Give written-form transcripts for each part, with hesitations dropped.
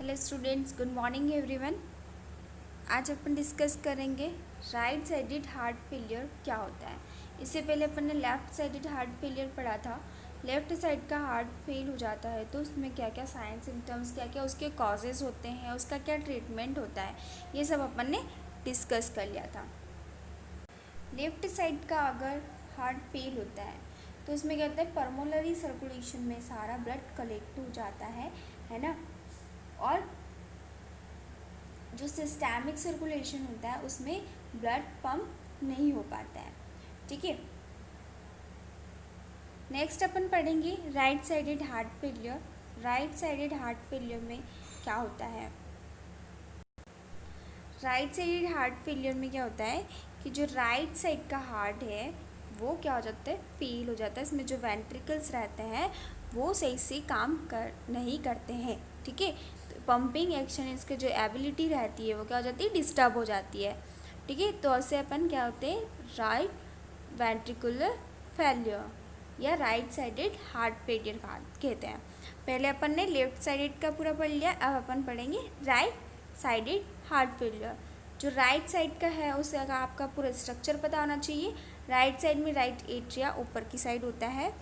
Hello students, good morning everyone. आज अपन discuss करेंगे right sided heart failure क्या होता है। इससे पहले अपन ने लेफ़्ट साइडेड हार्ट फेलियर पढ़ा था। लेफ़्ट साइड का हार्ट फेल हो जाता है तो उसमें क्या क्या साइन सिम्टम्स, क्या क्या उसके कॉजेज़ होते हैं, उसका क्या ट्रीटमेंट होता है, ये सब अपन ने डिस्कस कर लिया था। लेफ़्ट साइड का अगर हार्ट फेल होता है तो उसमें क्या होता है, पल्मोनरी सर्कुलेशन में सारा ब्लड कलेक्ट हो जाता है ना। और जो सिस्टैमिक सर्कुलेशन होता है उसमें ब्लड पंप नहीं हो पाता है। ठीक है, नेक्स्ट अपन पढ़ेंगे right sided heart failure. Right sided heart failure में क्या होता है, राइट साइडेड हार्ट फेलियर में क्या होता है कि जो राइट साइड का हार्ट है वो क्या हो जाता है, फेल हो जाता है। इसमें जो वेंट्रिकल्स रहते हैं वो सही से काम नहीं करते हैं। ठीक है, पंपिंग एक्शन, इसके जो एबिलिटी रहती है वो क्या हो जाती है, डिस्टर्ब हो जाती है। ठीक है, तो ऐसे अपन क्या होते हैं, राइट वेंट्रिकुलर फेलियर या राइट साइडेड हार्ट फेलियर कहते हैं। पहले अपन ने लेफ्ट साइडेड का पूरा पढ़ लिया, अब अपन पढ़ेंगे राइट साइडेड हार्ट फेलियर। जो राइट साइड का है उसका आपका पूरा स्ट्रक्चर पता होना चाहिए। राइट साइड में राइट एट्रिया ऊपर की साइड होता है,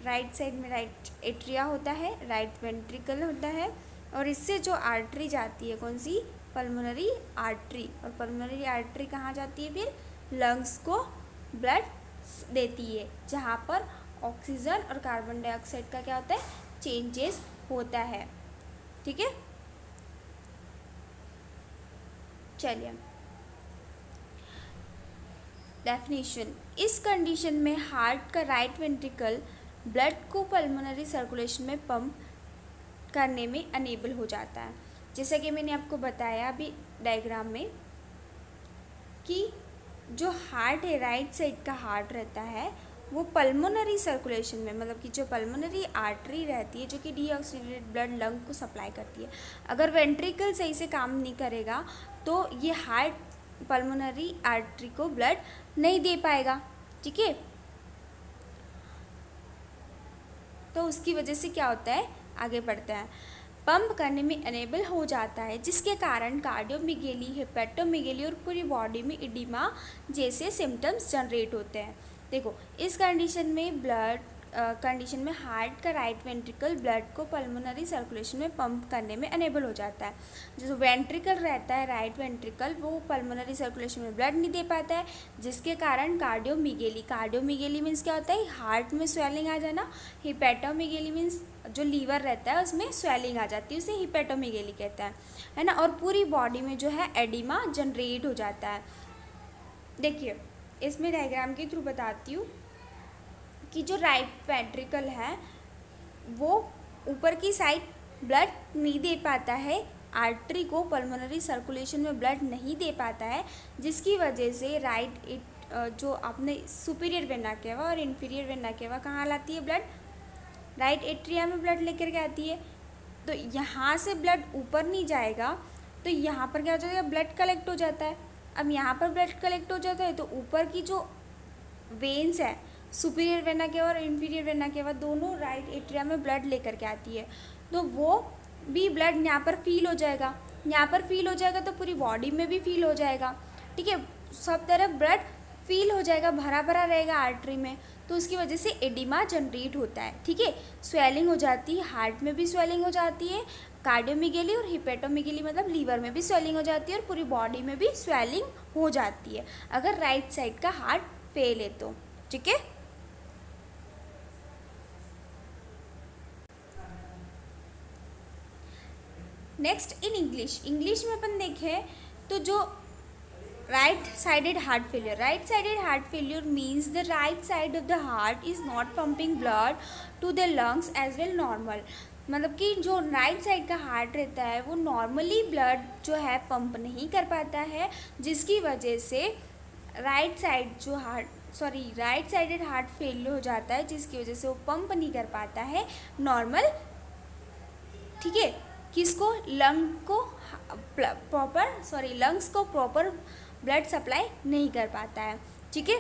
राइट साइड में राइट एट्रिया होता है, राइट वेंट्रिकल होता है, और इससे जो आर्टरी जाती है कौन सी, पल्मोनरी आर्टरी। और पल्मोनरी आर्टरी कहाँ जाती है, फिर लंग्स को ब्लड देती है, जहाँ पर ऑक्सीजन और कार्बन डाइऑक्साइड का क्या होता है, चेंजेस होता है। ठीक है, चलिए डेफिनेशन। इस कंडीशन में हार्ट का राइट वेंट्रिकल ब्लड को पल्मोनरी सर्कुलेशन में पंप करने में अनेबल हो जाता है। जैसा कि मैंने आपको बताया अभी डायग्राम में कि जो हार्ट है, राइट साइड का हार्ट रहता है वो पल्मोनरी सर्कुलेशन में, मतलब कि जो पल्मोनरी आर्टरी रहती है जो कि डीऑक्सीडेटेड ब्लड लंग को सप्लाई करती है, अगर वेंट्रिकल सही से काम नहीं करेगा तो ये हार्ट पल्मोनरी आर्टरी को ब्लड नहीं दे पाएगा। ठीक है, तो उसकी वजह से क्या होता है, आगे बढ़ते हैं, पंप करने में अनेबल हो जाता है, जिसके कारण कार्डियोमिगेली, हेपेटोमिगेली और पूरी बॉडी में इडिमा जैसे सिम्टम्स जनरेट होते हैं। देखो, इस कंडीशन में हार्ट का राइट वेंट्रिकल ब्लड को पल्मोनरी सर्कुलेशन में पंप करने में अनेबल हो जाता है। जो वेंट्रिकल रहता है, राइट वेंट्रिकल, वो पल्मोनरी सर्कुलेशन में ब्लड नहीं दे पाता है, जिसके कारण कार्डियोमिगेली मीन्स क्या होता है, हार्ट में स्वेलिंग आ जाना। हिपेटोमिगेली मीन्स जो लीवर रहता है उसमें स्वेलिंग आ जाती है, उसे हिपेटोमिगेली कहता है ना। और पूरी बॉडी में जो है एडिमा जनरेट हो जाता है। देखिए, इसमें डायग्राम के थ्रू बताती हूँ कि जो राइट वेंट्रिकल है वो ऊपर की साइड ब्लड नहीं दे पाता है, आर्टरी को पल्मोनरी सर्कुलेशन में ब्लड नहीं दे पाता है, जिसकी वजह से जो आपने सुपीरियर वेना केवा और इन्फीरियर वेना केवा कहाँ लाती है ब्लड, राइट एट्रिया में ब्लड लेकर के आती है। तो यहाँ से ब्लड ऊपर नहीं जाएगा तो यहाँ पर क्या हो जाएगा, ब्लड कलेक्ट हो जाता है। अब यहाँ पर ब्लड कलेक्ट हो जाता है तो ऊपर की जो वेन्स है, सुपीरियर वेना केवा और इन्फीरियर वेना केवा, दोनों राइट एट्रिया में ब्लड लेकर के आती है, तो वो भी ब्लड यहाँ पर फील हो जाएगा। यहाँ पर फील हो जाएगा तो पूरी बॉडी में भी फील हो जाएगा। ठीक है, सब तरफ ब्लड फील हो जाएगा, भरा भरा रहेगा आर्टरी में, तो उसकी वजह से एडिमा जनरेट होता है। ठीक है, स्वेलिंग हो जाती है, हार्ट में भी स्वेलिंग हो जाती है, कार्डियोमिगेली और हिपेटोमिगेली मतलब लीवर में भी स्वेलिंग हो जाती है, और पूरी बॉडी में भी स्वेलिंग हो जाती है अगर राइट साइड का हार्ट फेल है तो। ठीक है, नेक्स्ट इन इंग्लिश में अपन देखें तो जो right sided heart failure means the right side of the heart is not pumping blood to the lungs as well normal. मतलब कि जो राइट साइड का हार्ट रहता है वो नॉर्मली ब्लड जो है पंप नहीं कर पाता है, जिसकी वजह से राइट साइडेड हार्ट फेल हो जाता है, जिसकी वजह से वो पंप नहीं कर पाता है नॉर्मल। ठीक है, किसको, लंग्स को प्रॉपर ब्लड सप्लाई नहीं कर पाता है। ठीक है,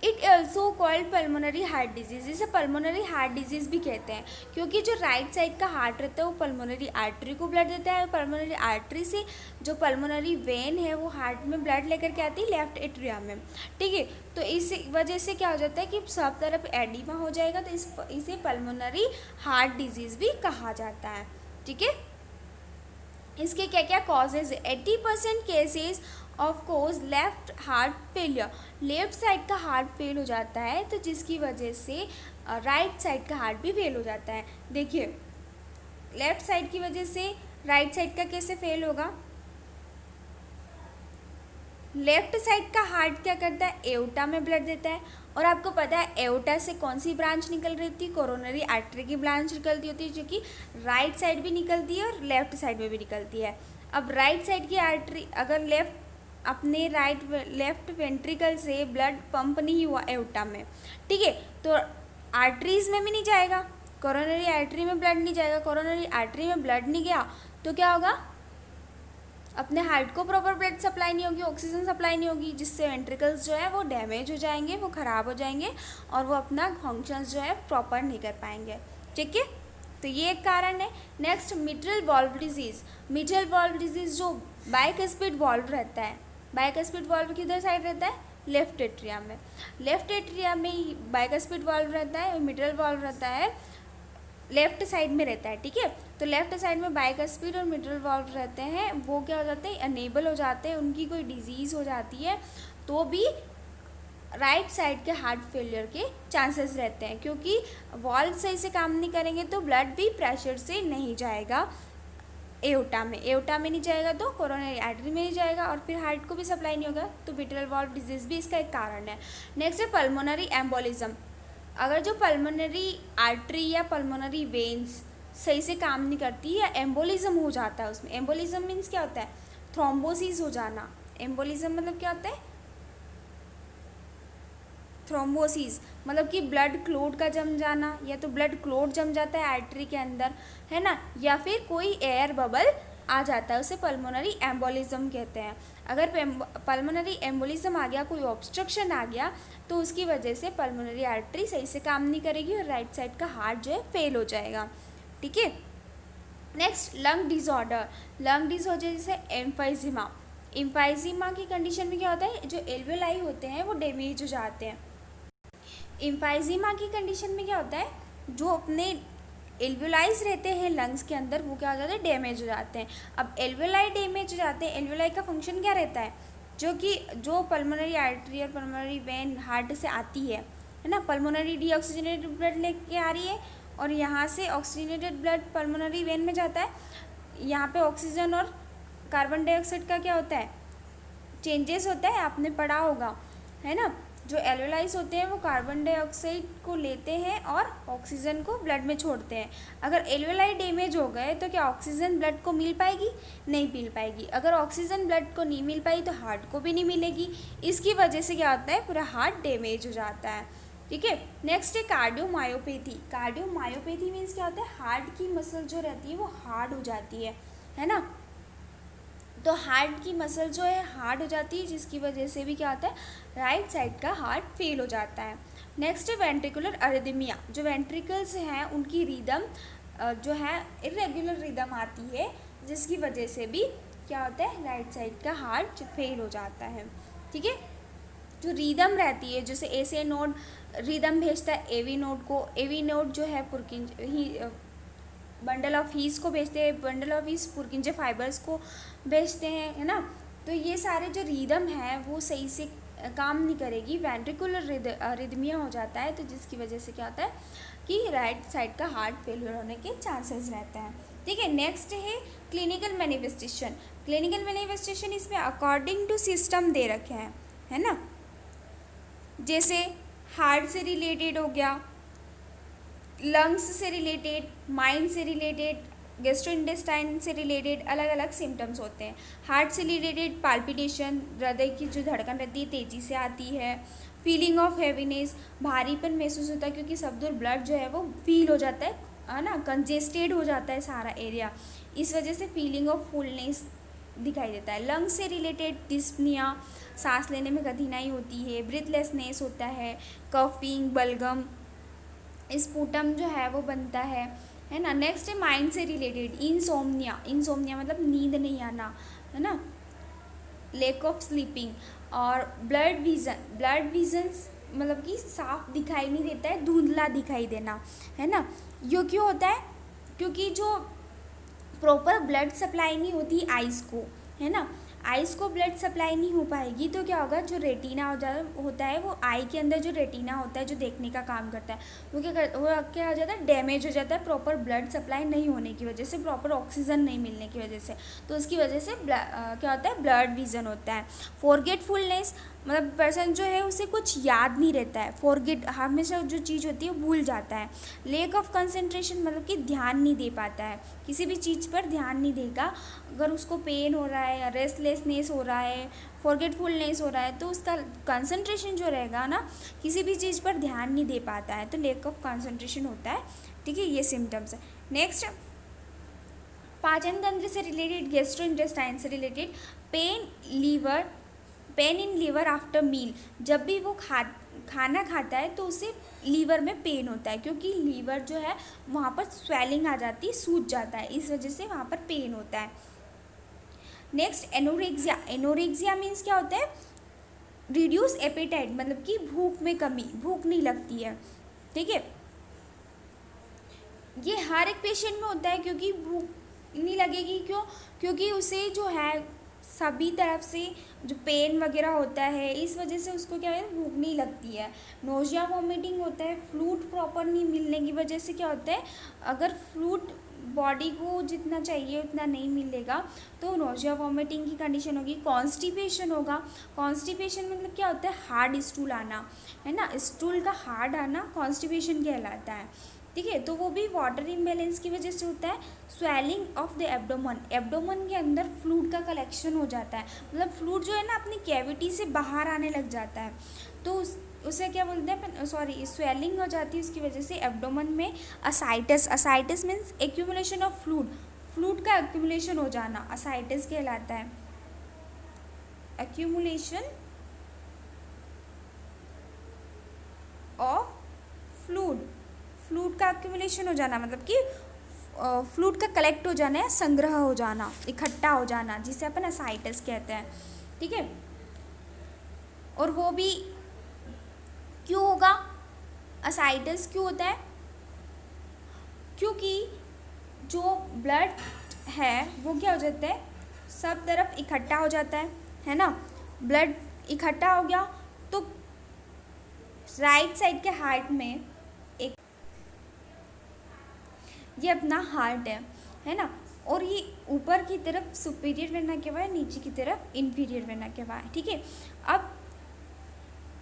it also called pulmonary heart disease, इसे पल्मोनरी हार्ट डिजीज़ भी कहते हैं, क्योंकि जो राइट साइड का हार्ट रहता है वो पल्मोनरी आर्टरी को ब्लड देता है, और पल्मोनरी आर्टरी से जो पल्मोनरी वेन है वो हार्ट में ब्लड लेकर के आती है लेफ्ट एट्रियम में, ठीक है। तो इस वजह से क्या हो जाता है कि सब तरफ एडिमा हो जाएगा, तो इसे पल्मोनरी हार्ट डिजीज़ भी कहा जाता है, ठीक है। इसके क्या क्या कॉजेज है? 80% cases of cause left heart failure, left side का हार्ट फेल हो जाता है, तो जिसकी वजह से राइट साइड का हार्ट भी फेल हो जाता है। देखिए, लेफ्ट साइड की वजह से राइट साइड का कैसे फेल होगा? लेफ्ट साइड का हार्ट क्या करता है? एओर्टा में ब्लड देता है, और आपको पता है एओर्टा से कौन सी ब्रांच निकल रही थी? कोरोनरी आर्टरी की ब्रांच निकलती होती है, जो कि राइट साइड भी निकलती है और लेफ्ट साइड में भी निकलती है। अब राइट साइड की आर्टरी अगर लेफ्ट वेंट्रिकल से ब्लड पंप नहीं हुआ एओर्टा में, ठीक है, तो आर्टरीज में भी नहीं जाएगा, कोरोनरी आर्टरी में ब्लड नहीं जाएगा, कोरोनरी आर्टरी में ब्लड नहीं गया तो क्या होगा? अपने हार्ट को प्रॉपर ब्लड सप्लाई नहीं होगी, ऑक्सीजन सप्लाई नहीं होगी, जिससे वेंट्रिकल्स जो है वो डैमेज हो जाएंगे, वो ख़राब हो जाएंगे, और वो अपना फंक्शंस जो है प्रॉपर नहीं कर पाएंगे, ठीक है। तो ये एक कारण है। Next, mitral valve disease. Mitral valve disease जो बाइकस्पिड वाल्व रहता है, बाइकस्पिड वाल्व किधर साइड रहता है? लेफ्ट एट्रियम में। लेफ्ट एट्रियम में बाइकस्पिड वाल्व रहता है, मिट्रल वाल्व रहता है लेफ्ट साइड में रहता है, ठीक है। तो लेफ्ट साइड में बाइकस्पिड और मिट्रल वाल्व रहते हैं, वो क्या हो जाते हैं? अनेबल हो जाते हैं, उनकी कोई डिजीज़ हो जाती है तो भी राइट साइड के हार्ट फेलियर के चांसेस रहते हैं, क्योंकि वाल्व सही से काम नहीं करेंगे तो ब्लड भी प्रेशर से नहीं जाएगा एओर्टा में नहीं जाएगा तो कोरोनरी आर्टरी में नहीं जाएगा, और फिर हार्ट को भी सप्लाई नहीं होगा, तो मिट्रल वाल्व डिजीज़ भी इसका एक कारण है। नेक्स्ट है पल्मोनरी एम्बोलिज्म। अगर जो पल्मोनरी आर्टरी या पल्मोनरी वेन्स सही से काम नहीं करती या एम्बोलिज्म हो जाता है उसमें, एम्बोलिज्म मीन्स क्या होता है? थ्रोम्बोसिस हो जाना। एम्बोलिज्म मतलब क्या होता है? थ्रोम्बोसिस मतलब कि ब्लड क्लोट का जम जाना, या तो ब्लड क्लोट जम जाता है आर्टरी के अंदर, है ना, या फिर कोई एयर बबल आ जाता है, उसे पल्मोनरी एम्बोलिज्म कहते हैं। अगर पल्मोनरी एम्बोलिज्म आ गया, कोई ऑब्स्ट्रक्शन आ गया, तो उसकी वजह से पल्मोनरी आर्टरी सही से काम नहीं करेगी और राइट साइड का हार्ट जो है फेल हो जाएगा, ठीक है। Next, lung disorder. Lung disorder जैसे एम्फाइजीमा। एम्फाइजीमा की कंडीशन में क्या होता है? जो एल्वेलाई होते हैं वो डैमेज हो जाते हैं। एम्फाइजीमा की कंडीशन में क्या होता है? जो अपने एल्वेलाइज रहते हैं लंग्स के अंदर, वो क्या हो जाते हैं? डैमेज हो जाते हैं। अब एल्वेलाई डैमेज हो जाते हैं, एल्वेलाई का फंक्शन क्या रहता है? जो पल्मोनरी आर्टरी और पल्मोनरी वेन हार्ट से आती है ना, पल्मोनरी डीऑक्सीजनेटेड ब्लड लेके आ रही है, और यहाँ से ऑक्सीजनेटेड ब्लड पल्मोनरी वेन में जाता है। यहाँ पे ऑक्सीजन और कार्बन डाइऑक्साइड का क्या होता है? चेंजेस होता है, आपने पढ़ा होगा, है ना। जो एल्वेलाइज होते हैं वो कार्बन डाइऑक्साइड को लेते हैं और ऑक्सीजन को ब्लड में छोड़ते हैं। अगर एल्वेलाई डैमेज हो गए तो क्या ऑक्सीजन ब्लड को मिल पाएगी? नहीं मिल पाएगी। अगर ऑक्सीजन ब्लड को नहीं मिल पाई तो हार्ट को भी नहीं मिलेगी। इसकी वजह से क्या होता है? पूरा हार्ट डैमेज हो जाता है, ठीक है। नेक्स्ट है कार्डियोमायोपैथी। कार्डियोमायोपैथी मीन्स क्या होता है? हार्ट की मसल जो रहती है वो हार्ड हो जाती है ना। तो हार्ट की मसल जो है हार्ड हो जाती है, जिसकी वजह से भी क्या होता है? राइट साइड का हार्ट फेल हो जाता है। नेक्स्ट है वेंट्रिकुलर अरिदमिया। जो वेंट्रिकल्स हैं उनकी रिदम जो है इरेगुलर रिदम आती है, जिसकी वजह से भी क्या होता है? राइट साइड का हार्ट फेल हो जाता है, ठीक है। जो रिदम रहती है, जैसे ए से नोड रिदम भेजता है एवी नोड को, एवी नोड जो है बंडल ऑफ हीस को भेजते हैं, बंडल ऑफ हीस पुरकिंजे फाइबर्स को भेजते हैं, है ना। तो ये सारे जो रिदम है वो सही से काम नहीं करेगी, वेंट्रिकुलर रिदमिया हो जाता है, तो जिसकी वजह से क्या होता है कि राइट साइड का हार्ट फेलियर होने के चांसेस रहते हैं, ठीक है। नेक्स्ट है क्लिनिकल मैनिफेस्टेशन। क्लिनिकल मैनिफेस्टेशन इसमें अकॉर्डिंग टू सिस्टम दे रखे हैं, है ना। जैसे हार्ट से रिलेटेड हो गया, लंग्स से रिलेटेड, माइंड से रिलेटेड, गैस्ट्रोइंटेस्टाइन से रिलेटेड अलग अलग सिम्टम्स होते हैं। हार्ट से रिलेटेड पाल्पिटेशन, हृदय की जो धड़कन रहती है तेज़ी से आती है। फीलिंग ऑफ हैवीनेस, भारीपन महसूस होता है, क्योंकि सब दूर ब्लड जो है वो फील हो जाता है ना, कंजेस्टेड हो जाता है सारा एरिया, इस वजह से फीलिंग ऑफ फुलनेस दिखाई देता है। लंग्स से रिलेटेड डिस्पनिया, सांस लेने में कठिनाई होती है, ब्रीथलेसनेस होता है, कफिंग, बलगम, स्पूटम जो है वो बनता है ना। नेक्स्ट है माइंड से रिलेटेड इंसोम्निया, इंसोम्निया मतलब नींद नहीं आना, है ना, लैक ऑफ स्लीपिंग। और ब्लड विजन, ब्लड विजन मतलब कि साफ दिखाई नहीं देता है, धुंधला दिखाई देना, है ना। ये क्यों होता है? क्योंकि जो प्रॉपर ब्लड सप्लाई नहीं होती आइज़ को, है ना, आइज़ को ब्लड सप्लाई नहीं हो पाएगी तो क्या होगा, जो रेटिना होता है वो आई के अंदर जो रेटिना होता है जो देखने का काम करता है वो क्या हो जाता है, डैमेज हो जाता है प्रॉपर ब्लड सप्लाई नहीं होने की वजह से, प्रॉपर ऑक्सीजन नहीं मिलने की वजह से। तो उसकी वजह से क्या होता है, ब्लड विजन होता है। फॉरगेटफुलनेस मतलब पर्सन जो है उसे कुछ याद नहीं रहता है, फॉरगेट हमेशा जो चीज़ होती है वो भूल जाता है। लेक ऑफ कंसंट्रेशन मतलब कि ध्यान नहीं दे पाता है, किसी भी चीज़ पर ध्यान नहीं देगा। अगर उसको पेन हो रहा है या रेस्टलेसनेस हो रहा है, फॉरगेटफुलनेस हो रहा है तो उसका कंसंट्रेशन जो रहेगा ना, किसी भी चीज़ पर ध्यान नहीं दे पाता है, तो लेक ऑफ कंसंट्रेशन होता है। ठीक है, ये सिम्टम्स है। नेक्स्ट पाचन तंत्र से रिलेटेड, गैस्ट्रोइंटेस्टाइन से related, pain in liver after meal, जब भी वो खाना खाता है तो उसे लीवर में पेन होता है, क्योंकि लीवर जो है वहाँ पर स्वेलिंग आ जाती है, सूज जाता है, इस वजह से वहाँ पर पेन होता है। नेक्स्ट एनोरेक्सिया, एनोरेक्सिया मीन्स क्या होता है, रिड्यूस एपेटाइट मतलब कि भूख में कमी, भूख नहीं लगती है। ठीक है, ये हर एक पेशेंट में होता है, क्योंकि भूख नहीं लगेगी, क्यों, क्योंकि उसे जो है सभी तरफ से जो पेन वगैरह होता है इस वजह से उसको क्या है, भूख नहीं लगती है। नोजिया वॉमिटिंग होता है, फ्लूइड प्रॉपर नहीं मिलने की वजह से क्या होता है, अगर फ्लूइड बॉडी को जितना चाहिए उतना नहीं मिलेगा तो नोजिया वॉमिटिंग की कंडीशन होगी। कॉन्स्टिपेशन होगा, कॉन्स्टिपेशन मतलब क्या होता है, हार्ड स्टूल आना, है ना, स्टूल का हार्ड आना कॉन्स्टिपेशन कहलाता है। ठीक है, तो वो भी वाटर इम्बैलेंस की वजह से होता है। Swelling of the abdomen, abdomen के अंदर फ्लूइड का कलेक्शन हो जाता है, मतलब फ्लूइड जो है ना अपनी कैविटी से बाहर आने लग जाता है, तो उसे क्या बोलते हैं, सॉरी, स्वेलिंग हो जाती है उसकी वजह से एब्डोमन में। Ascites, ascites means accumulation of fluid, fluid का एक्यूमुलेशन हो जाना असाइटिस कहलाता है। एक्यूमुलेशन ऑफ फ्लूइड, फ्लूइड का एक्यूमुलेशन हो जाना मतलब कि फ्लूइड का कलेक्ट हो जाना है, संग्रह हो जाना, इकट्ठा हो जाना, जिसे अपन असाइटिस कहते हैं। ठीक है, और वो भी क्यों होगा, असाइटिस क्यों होता है, क्योंकि जो ब्लड है वो क्या हो जाता है, सब तरफ इकट्ठा हो जाता है ना, ब्लड इकट्ठा हो गया तो राइट साइड के हार्ट में एक, ये अपना हार्ट है ना, और ये ऊपर की तरफ सुपीरियर वेना केवा है, नीचे की तरफ इंफीरियर वेना केवा है। ठीक है, अब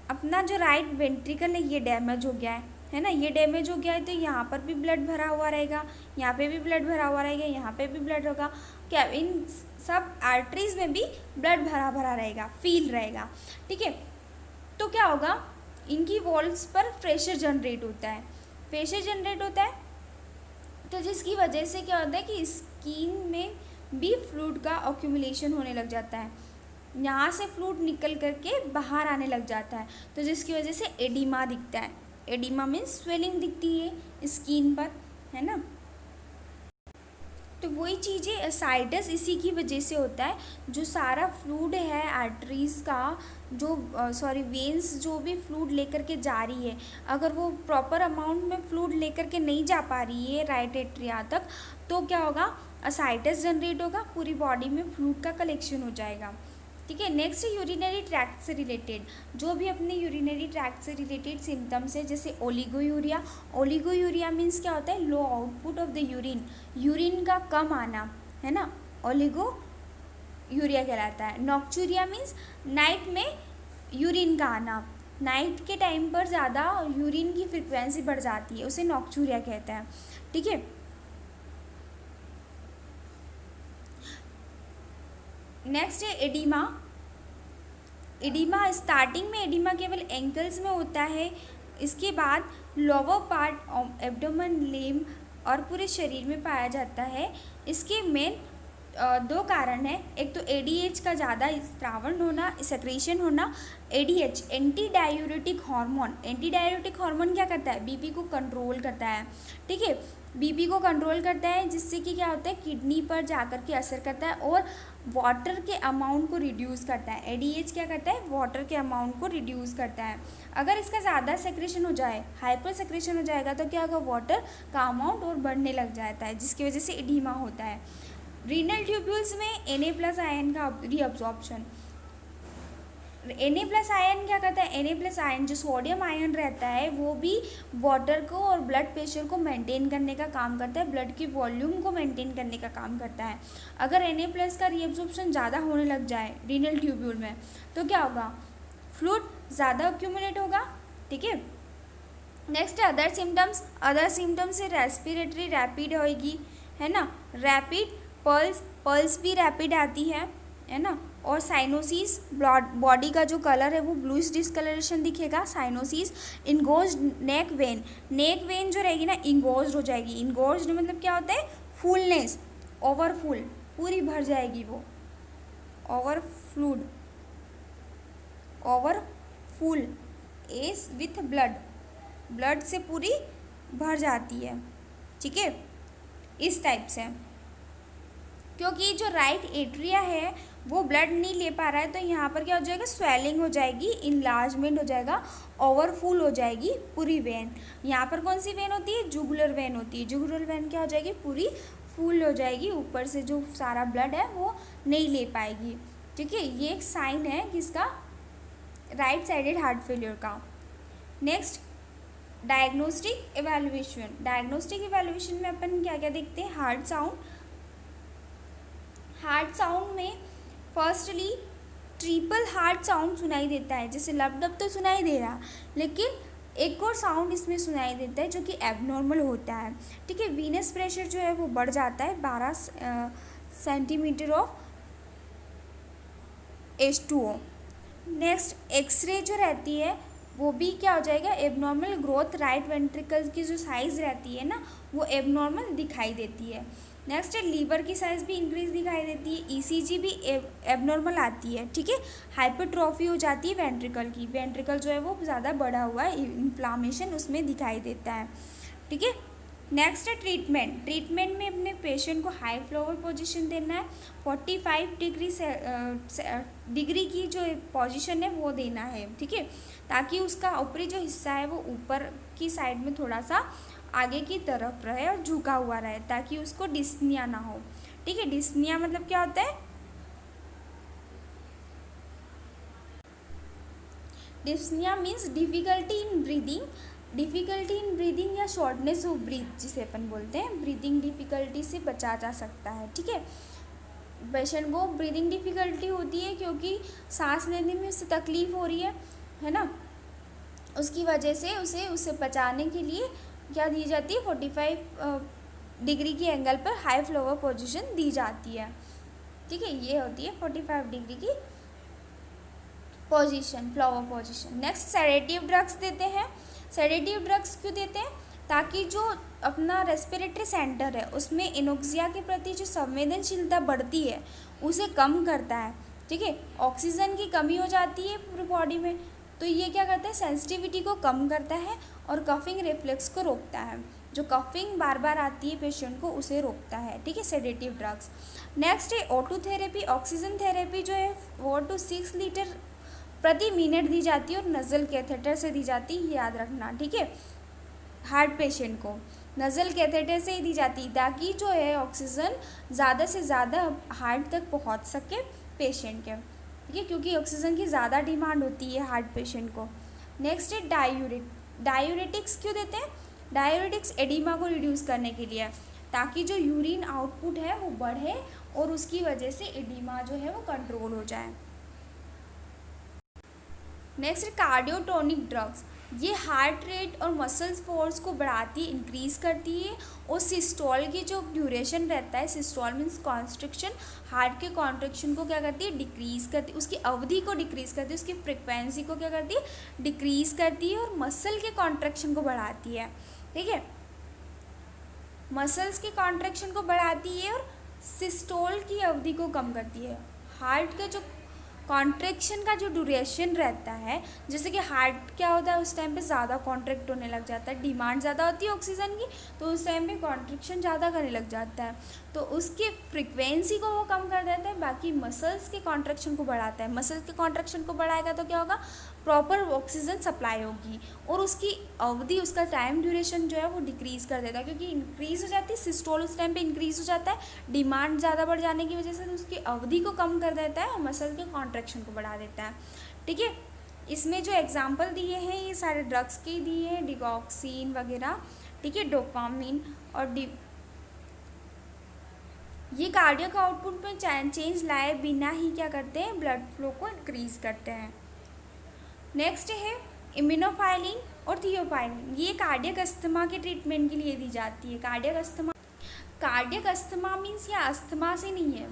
अपना जो राइट वेंट्रिकल है ये डैमेज हो गया है ना, ये डैमेज हो गया है तो यहाँ पर भी ब्लड भरा हुआ रहेगा, यहाँ पे भी ब्लड भरा हुआ रहेगा, यहाँ पे भी ब्लड होगा, क्या इन सब आर्टरीज में भी ब्लड भरा भरा रहेगा, फील रहेगा। ठीक है, तो क्या होगा, इनकी वॉल्स पर प्रेशर जनरेट होता है, प्रेशर जनरेट होता है, तो जिसकी वजह से क्या होता है कि स्किन में भी फ्लूइड का अक्यूमुलेशन होने लग जाता है, यहाँ से फ्लूइड निकल करके बाहर आने लग जाता है, तो जिसकी वजह से एडिमा दिखता है। एडिमा मीन्स स्वेलिंग दिखती है स्किन पर, है ना। तो वही चीज़ें असाइटिस इसी की वजह से होता है, जो सारा फ्लूइड है आर्टरीज़ का, जो वेन्स जो भी फ्लूइड लेकर के जा रही है, अगर वो प्रॉपर अमाउंट में फ्लूइड लेकर के नहीं जा पा रही है राइट एट्रिया तक, तो क्या होगा, असाइटिस जनरेट होगा, पूरी बॉडी में फ्लूइड का कलेक्शन हो जाएगा। ठीक है, नेक्स्ट यूरिनरी ट्रैक्ट से रिलेटेड, जो भी अपने यूरिनरी ट्रैक्ट से रिलेटेड सिम्टम्स है, जैसे ओलिगोयूरिया, ओलिगोयूरिया मीन्स क्या होता है, low output of the urine, urine का कम आना, है ना, ओलिगो यूरिया कहलाता है। नॉक्चूरिया मीन्स नाइट में यूरिन का आना, नाइट के टाइम पर ज़्यादा यूरिन की फ्रिक्वेंसी बढ़ जाती है, उसे नॉक्चूरिया कहते हैं। ठीक है, नेक्स्ट है एडिमा। एडिमा स्टार्टिंग में एडिमा केवल एंकल्स में होता है, इसके बाद लोअर पार्ट एब्डोमेन, लिम्ब और पूरे शरीर में पाया जाता है। इसके मेन दो कारण है। एक तो एडीएच का ज़्यादा स्रावण होना, सेक्रेशन होना। ADH anti diuretic hormone, anti diuretic hormone क्या करता है, बीपी को कंट्रोल करता है, ठीक है, बीपी को कंट्रोल करता है, जिससे कि क्या होता है, किडनी पर जाकर के असर करता है और वाटर के अमाउंट को रिड्यूस करता है। एडीएच क्या करता है, वाटर के अमाउंट को रिड्यूस करता है। अगर इसका ज़्यादा सेक्रेशन हो जाए, हाइपर सेक्रेशन हो जाएगा, तो क्या होगा, वाटर का अमाउंट और बढ़ने लग जाता है, जिसकी वजह से एडीमा होता है। रीनल ट्यूब्यूल्स में Na+ आयन का रीअब्जॉर्प्शन। Na+ आयन क्या करता है, Na+ आयन जो सोडियम आयन रहता है वो भी वाटर को और ब्लड प्रेशर को मेंटेन करने का काम करता है, ब्लड की वॉल्यूम को मेंटेन करने का काम करता है। अगर Na+ का रीअब्जॉर्प्शन ज़्यादा होने लग जाए रीनल ट्यूब्यूल में, तो क्या होगा, फ्लूइड ज़्यादा एक्यूमुलेट होगा, ठीक है। नेक्स्ट है अदर सिम्टम्स। अदर सिम्टम्स से रेस्पिरेटरी रैपिड होएगी, है ना, रैपिड पल्स भी रैपिड आती है ना, और साइनोसिस, बॉडी का जो कलर है वो ब्लूइश डिस्कलरेशन दिखेगा, साइनोसिस। इंगोज्ड नेक वेन जो रहेगी ना, इंगोज्ड हो जाएगी। इंगोज्ड मतलब क्या होता है, फुलनेस, ओवरफुल, पूरी भर जाएगी वो, ओवरफुल एस विथ ब्लड से पूरी भर जाती है, ठीक है, इस टाइप से। क्योंकि जो राइट एट्रिया है वो ब्लड नहीं ले पा रहा है, तो यहाँ पर क्या हो जाएगा, स्वेलिंग हो जाएगी, इनलार्जमेंट हो जाएगा, ओवरफुल हो जाएगी पूरी वेन। यहाँ पर कौन सी वेन होती है, जुगुलर वेन होती है। जुगुलर वेन क्या हो जाएगी, पूरी फुल हो जाएगी, ऊपर से जो सारा ब्लड है वो नहीं ले पाएगी, ठीक है। ये एक साइन है किसका, राइट साइडेड हार्ट फेलियर का। Next diagnostic evaluation. Diagnostic evaluation में अपन क्या क्या देखते हैं, हार्ट साउंड में फर्स्टली ट्रिपल हार्ट साउंड सुनाई देता है, जैसे लब तो सुनाई दे रहा, लेकिन एक और साउंड इसमें सुनाई देता है जो कि एबनॉर्मल होता है, ठीक है। वीनस प्रेशर जो है वो बढ़ जाता है 12 centimetre of H2O। Next x ray जो रहती है वो भी क्या हो जाएगा, एबनॉर्मल ग्रोथ, राइट वेंट्रिकल की जो साइज़ रहती है ना वो एबनॉर्मल दिखाई देती है। नेक्स्ट है लीवर की साइज़ भी इंक्रीज दिखाई देती है, ईसीजी भी एबनॉर्मल आती है, ठीक है। हाइपरट्रॉफी हो जाती है वेंट्रिकल की, वेंट्रिकल जो है वो ज़्यादा बढ़ा हुआ है, इन्फ्लामेशन उसमें दिखाई देता है, ठीक है। नेक्स्ट है ट्रीटमेंट में अपने पेशेंट को हाई फ्लोवर पोजीशन देना है, 45 डिग्री की जो पोजीशन है वो देना है, ठीक है, ताकि उसका ऊपरी जो हिस्सा है वो ऊपर की साइड में थोड़ा सा आगे की तरफ रहे और झुका हुआ रहे, ताकि उसको डिस्निया ना हो, ठीक है। डिस्निया मतलब क्या होता है, dyspnea means difficulty in breathing या शॉर्टनेस ऑफ ब्रीथ, जिसे अपन बोलते हैं, ब्रीदिंग डिफ़िकल्टी से बचा जा सकता है, ठीक है। पेशेंट को ब्रीदिंग डिफ़िकल्टी होती है क्योंकि सांस लेने में उससे तकलीफ़ हो रही है ना, उसकी वजह से उसे बचाने के लिए क्या दी जाती है, 45 डिग्री की एंगल पर हाई फ्लोवर पोजीशन दी जाती है, ठीक है। ये होती है 45 डिग्री की position, flower position. Next sedative drugs देते हैं। सेडेटिव ड्रग्स क्यों देते हैं, ताकि जो अपना रेस्पिरेटरी सेंटर है उसमें एनोक्सिया के प्रति जो संवेदनशीलता बढ़ती है उसे कम करता है, ठीक है। ऑक्सीजन की कमी हो जाती है पूरी बॉडी में, तो ये क्या करता है, सेंसिटिविटी को कम करता है और कफिंग रिफ्लेक्स को रोकता है, जो कफिंग बार बार आती है पेशेंट को उसे रोकता है, ठीक है, सेडेटिव ड्रग्स। नेक्स्ट है O2 थेरेपी। ऑक्सीजन थेरेपी जो है 4 to 6 लीटर प्रति मिनट दी जाती है और नज़ल कैथेटर से दी जाती है, याद रखना, ठीक है। हार्ट पेशेंट को नज़ल कैथेटर से ही दी जाती है, ताकि जो है ऑक्सीजन ज़्यादा से ज़्यादा हार्ट तक पहुंच सके पेशेंट के, ठीक है, क्योंकि ऑक्सीजन की ज़्यादा डिमांड होती है हार्ट पेशेंट को। नेक्स्ट है डायूरेटिक्स क्यों देते हैं, डायूरेटिक्स एडिमा को रिड्यूस करने के लिए, ताकि जो यूरिन आउटपुट है वो बढ़े और उसकी वजह से एडिमा जो है वो कंट्रोल हो जाए। नेक्स्ट कार्डियोटोनिक ड्रग्स, ये हार्ट रेट और मसल्स फोर्स को बढ़ाती है, इंक्रीज़ करती है, और सिस्टोल की जो ड्यूरेशन रहता है, सिस्टोल मीन्स कॉन्स्ट्रिक्शन, हार्ट के कॉन्ट्रिक्शन को क्या करती है, डिक्रीज़ करती है, उसकी अवधि को डिक्रीज़ करती है, उसकी फ्रिक्वेंसी को क्या करती है, डिक्रीज़ करती है, और मसल के कॉन्ट्रैक्शन को बढ़ाती है, ठीक है, मसल्स के कॉन्ट्रैक्शन को बढ़ाती है और सिस्टोल की अवधि को कम करती है। हार्ट का जो कॉन्ट्रैक्शन का जो ड्यूरेशन रहता है, जैसे कि हार्ट क्या होता है उस टाइम पे ज़्यादा कॉन्ट्रैक्ट होने लग जाता है, डिमांड ज़्यादा होती है ऑक्सीजन की, तो उस टाइम पे कॉन्ट्रैक्शन ज़्यादा करने लग जाता है, तो उसकी फ्रिक्वेंसी को वो कम कर देता है। बाकी मसल्स के कॉन्ट्रैक्शन को बढ़ाता है। मसल्स के कॉन्ट्रैक्शन को बढ़ाएगा तो क्या होगा, प्रॉपर ऑक्सीजन सप्लाई होगी, और उसकी अवधि, उसका टाइम ड्यूरेशन जो है वो डिक्रीज़ कर देता है, क्योंकि इंक्रीज़ हो जाती है सिस्टोल उस टाइम पे इंक्रीज़ हो जाता है डिमांड ज़्यादा बढ़ जाने की वजह से, तो उसकी अवधि को कम कर देता है और मसल के कॉन्ट्रैक्शन को बढ़ा देता है। ठीक है, इसमें जो एग्जांपल दिए हैं ये सारे ड्रग्स के दिए हैं, डिगॉक्सिन वगैरह। ठीक है, डोपामिन और ये कार्डियक आउटपुट में चेंज लाए बिना ही क्या करते हैं, ब्लड फ्लो को इंक्रीज़ करते हैं। नेक्स्ट है इम्यूनोफाइलिन और थियोफाइलिन। ये कार्डियक अस्थमा के ट्रीटमेंट के लिए दी जाती है। कार्डियक अस्थमा मीन्स या अस्थमा से नहीं है,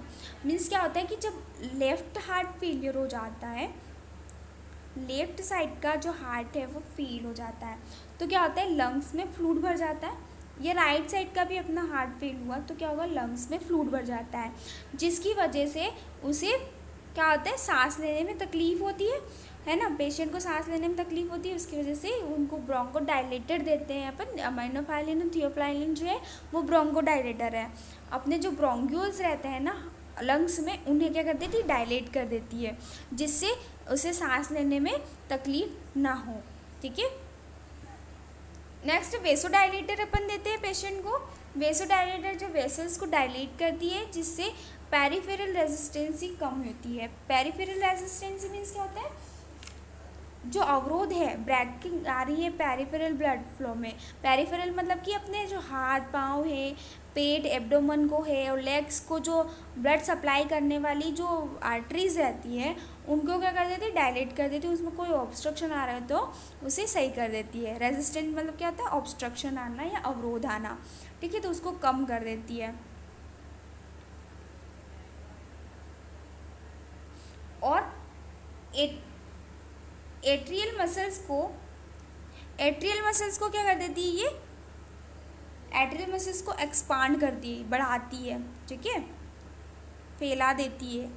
मीन्स क्या होता है कि जब लेफ्ट हार्ट फेलियर हो जाता है, लेफ्ट साइड का जो हार्ट है वो फेल हो जाता है, तो क्या होता है लंग्स में फ्लूइड भर जाता है, या राइट साइड का भी अपना हार्ट फेल हुआ तो क्या होगा, लंग्स में फ्लूइड भर जाता है, जिसकी वजह से उसे क्या होता है, सांस लेने में तकलीफ़ होती है ना, पेशेंट को सांस लेने में तकलीफ होती है, उसकी वजह से उनको ब्रोंको डायलेटर देते हैं अपन। अमाइनोफाइलिन और थियोफाइलिन जो है वो ब्रोंको डायलेटर है, अपने जो ब्रोंक्यूल्स रहते हैं ना लंग्स में, उन्हें क्या कर देती है, डायलेट कर देती है, जिससे उसे सांस लेने में तकलीफ ना हो। ठीक है, नेक्स्ट वेसोडाइलेटर अपन देते हैं पेशेंट को। वेसोडाइलेटर जो वेसल्स को डायलेट करती है, जिससे पेरिफेरल रेजिस्टेंसी कम होती है। पेरिफेरल रेजिस्टेंसी मीन्स क्या होता है, जो अवरोध है, ब्रेकिंग आ रही है पेरिफेरल ब्लड फ्लो में। पेरिफेरल मतलब कि अपने जो हाथ पाँव है, पेट एब्डोमन को है और लेग्स को जो ब्लड सप्लाई करने वाली जो आर्टरीज रहती है उनको क्या कर देती है, डायलेट कर देती है। उसमें कोई ऑब्स्ट्रक्शन आ रहा है तो उसे सही कर देती है। रेजिस्टेंट मतलब क्या होता है, ऑब्स्ट्रक्शन आना या अवरोध आना। ठीक है, तो उसको कम कर देती है। और एट्रियल मसल्स को क्या कर देती है, ये एट्रियल मसल्स को एक्सपांड करती है, बढ़ाती है। ठीक है, फैला देती है।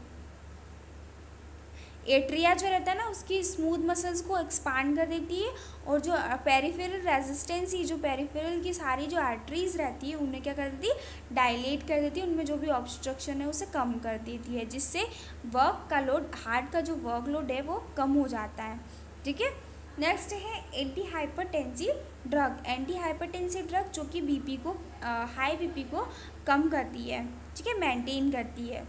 एट्रिया जो रहता है ना उसकी स्मूथ मसल्स को एक्सपांड कर देती है, और जो पेरिफेरल रेजिस्टेंसी, जो पेरिफेरल की सारी जो आर्टरीज रहती है उन्हें क्या कर देती है, डायलेट कर देती है, उनमें जो भी ऑब्स्ट्रक्शन है उसे कम कर देती है, जिससे वर्क का लोड, हार्ट का जो वर्क लोड है वो कम हो जाता है। ठीक है, नेक्स्ट है anti hypertensive drug. Anti hypertensive drug जो कि बीपी को, हाई बीपी को कम करती है। ठीक है, मेंटेन करती है।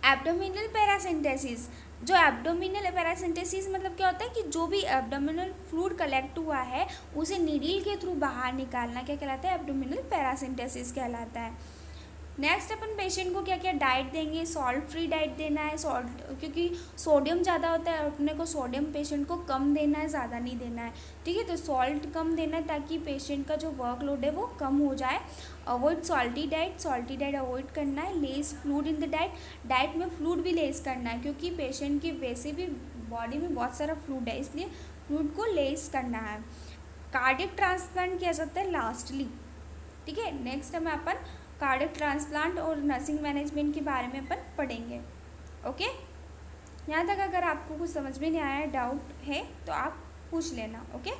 एब्डोमिनल पैरासिंथेसिस। जो एब्डोमिनल पैरासिंथेसिस मतलब क्या होता है कि जो भी एब्डोमिनल फ्लूइड कलेक्ट हुआ है उसे नीडल के थ्रू बाहर निकालना क्या कहलाता है, एब्डोमिनल पैरासिंथेसिस कहलाता है। नेक्स्ट अपन पेशेंट को क्या क्या डाइट देंगे, सॉल्ट फ्री डाइट देना है। सॉल्ट, क्योंकि सोडियम ज़्यादा होता है, अपने को सोडियम पेशेंट को कम देना है, ज़्यादा नहीं देना है। ठीक है, तो सॉल्ट कम देना है ताकि पेशेंट का जो वर्कलोड है वो कम हो जाए। अवॉइड सॉल्टी डाइट अवॉइड करना है। Less fluid in the diet में फ्लूइड भी लेस करना है, क्योंकि पेशेंट की वैसे भी बॉडी में बहुत सारा फ्लूइड है, इसलिए फ्लूइड को लेस करना है। कार्डियक ट्रांसप्लांट किया जाता है लास्टली। ठीक है, नेक्स्ट में अपन कार्डियक ट्रांसप्लांट और नर्सिंग मैनेजमेंट के बारे में अपन पढ़ेंगे। ओके, यहाँ तक अगर आपको कुछ समझ में नहीं आया, डाउट है तो आप पूछ लेना। ओके।